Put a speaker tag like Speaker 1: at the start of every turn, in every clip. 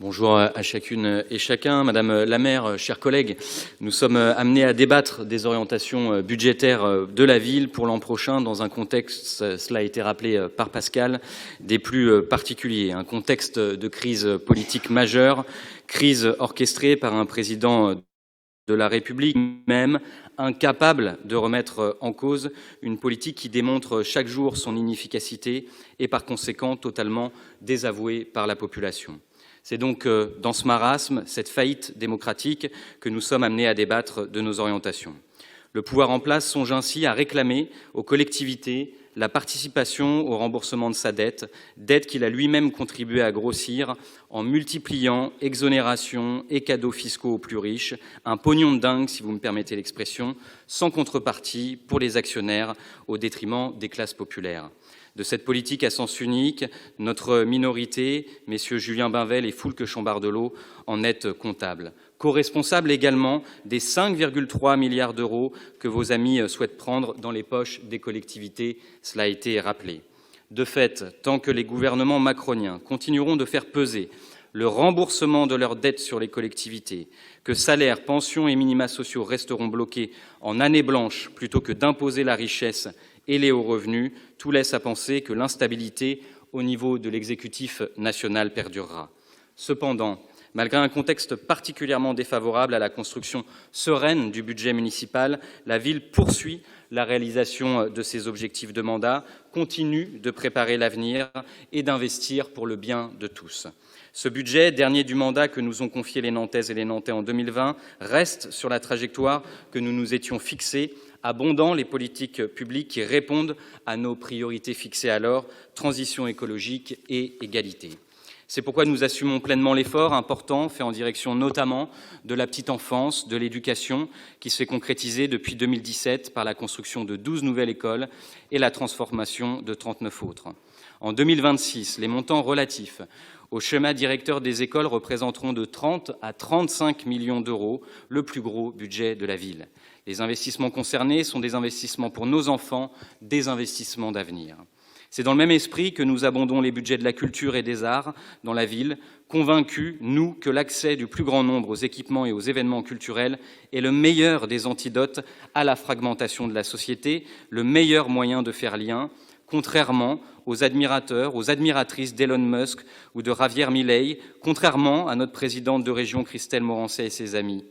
Speaker 1: Bonjour à chacune et chacun. Madame la maire, chers collègues, nous sommes amenés à débattre des orientations budgétaires de la ville pour l'an prochain dans un contexte, cela a été rappelé par Pascal, des plus particuliers. Un contexte de crise politique majeure, crise orchestrée par un président de la République même incapable de remettre en cause une politique qui démontre chaque jour son inefficacité et par conséquent totalement désavouée par la population. C'est donc dans ce marasme, cette faillite démocratique, que nous sommes amenés à débattre de nos orientations. Le pouvoir en place songe ainsi à réclamer aux collectivités la participation au remboursement de sa dette qu'il a lui-même contribué à grossir en multipliant exonérations et cadeaux fiscaux aux plus riches, un pognon de dingue, si vous me permettez l'expression, sans contrepartie pour les actionnaires au détriment des classes populaires. De cette politique à sens unique, notre minorité, messieurs Julien Bainvel et Foulque Chambardelot, en est comptable. Co-responsable également des 5,3 milliards d'euros que vos amis souhaitent prendre dans les poches des collectivités, cela a été rappelé. De fait, tant que les gouvernements macroniens continueront de faire peser le remboursement de leurs dettes sur les collectivités, que salaires, pensions et minima sociaux resteront bloqués en année blanche plutôt que d'imposer la richesse et les hauts revenus, tout laisse à penser que l'instabilité au niveau de l'exécutif national perdurera. Cependant, malgré un contexte particulièrement défavorable à la construction sereine du budget municipal, la ville poursuit la réalisation de ses objectifs de mandat, continue de préparer l'avenir et d'investir pour le bien de tous. Ce budget, dernier du mandat que nous ont confié les Nantaises et les Nantais en 2020, reste sur la trajectoire que nous nous étions fixée, abondant les politiques publiques qui répondent à nos priorités fixées alors, transition écologique et égalité. C'est pourquoi nous assumons pleinement l'effort important fait en direction notamment de la petite enfance, de l'éducation, qui s'est concrétisé depuis 2017 par la construction de 12 nouvelles écoles et la transformation de 39 autres. En 2026, les montants relatifs au schéma directeur des écoles représenteront de 30 à 35 millions d'euros, le plus gros budget de la ville. Les investissements concernés sont des investissements pour nos enfants, des investissements d'avenir. C'est dans le même esprit que nous abondons les budgets de la culture et des arts dans la ville, convaincus, nous, que l'accès du plus grand nombre aux équipements et aux événements culturels est le meilleur des antidotes à la fragmentation de la société, le meilleur moyen de faire lien, contrairement aux admirateurs, aux admiratrices d'Elon Musk ou de Javier Milei, contrairement à notre présidente de région Christelle Morancet et ses amis.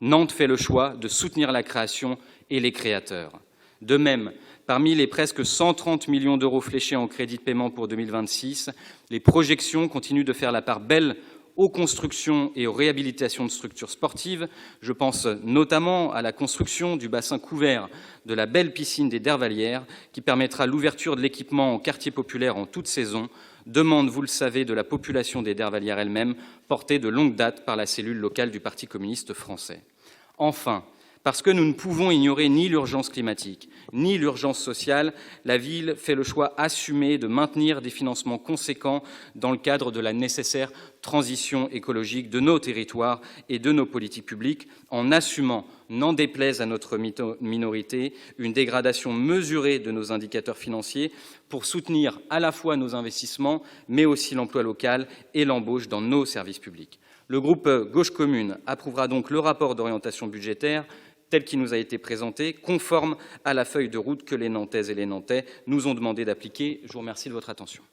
Speaker 1: Nantes fait le choix de soutenir la création et les créateurs. De même, parmi les presque 130 millions d'euros fléchés en crédit de paiement pour 2026, les projections continuent de faire la part belle aux constructions et aux réhabilitations de structures sportives. Je pense notamment à la construction du bassin couvert de la belle piscine des Dervalières qui permettra l'ouverture de l'équipement en quartier populaire en toute saison, demande, vous le savez, de la population des Dervalières elle-même, portée de longue date par la cellule locale du Parti communiste français. Enfin, parce que nous ne pouvons ignorer ni l'urgence climatique, ni l'urgence sociale, la ville fait le choix assumé de maintenir des financements conséquents dans le cadre de la nécessaire transition écologique de nos territoires et de nos politiques publiques, en assumant, n'en déplaise à notre minorité, une dégradation mesurée de nos indicateurs financiers pour soutenir à la fois nos investissements, mais aussi l'emploi local et l'embauche dans nos services publics. Le groupe Gauche Commune approuvera donc le rapport d'orientation budgétaire tel qu'il nous a été présenté, conforme à la feuille de route que les Nantaises et les Nantais nous ont demandé d'appliquer. Je vous remercie de votre attention.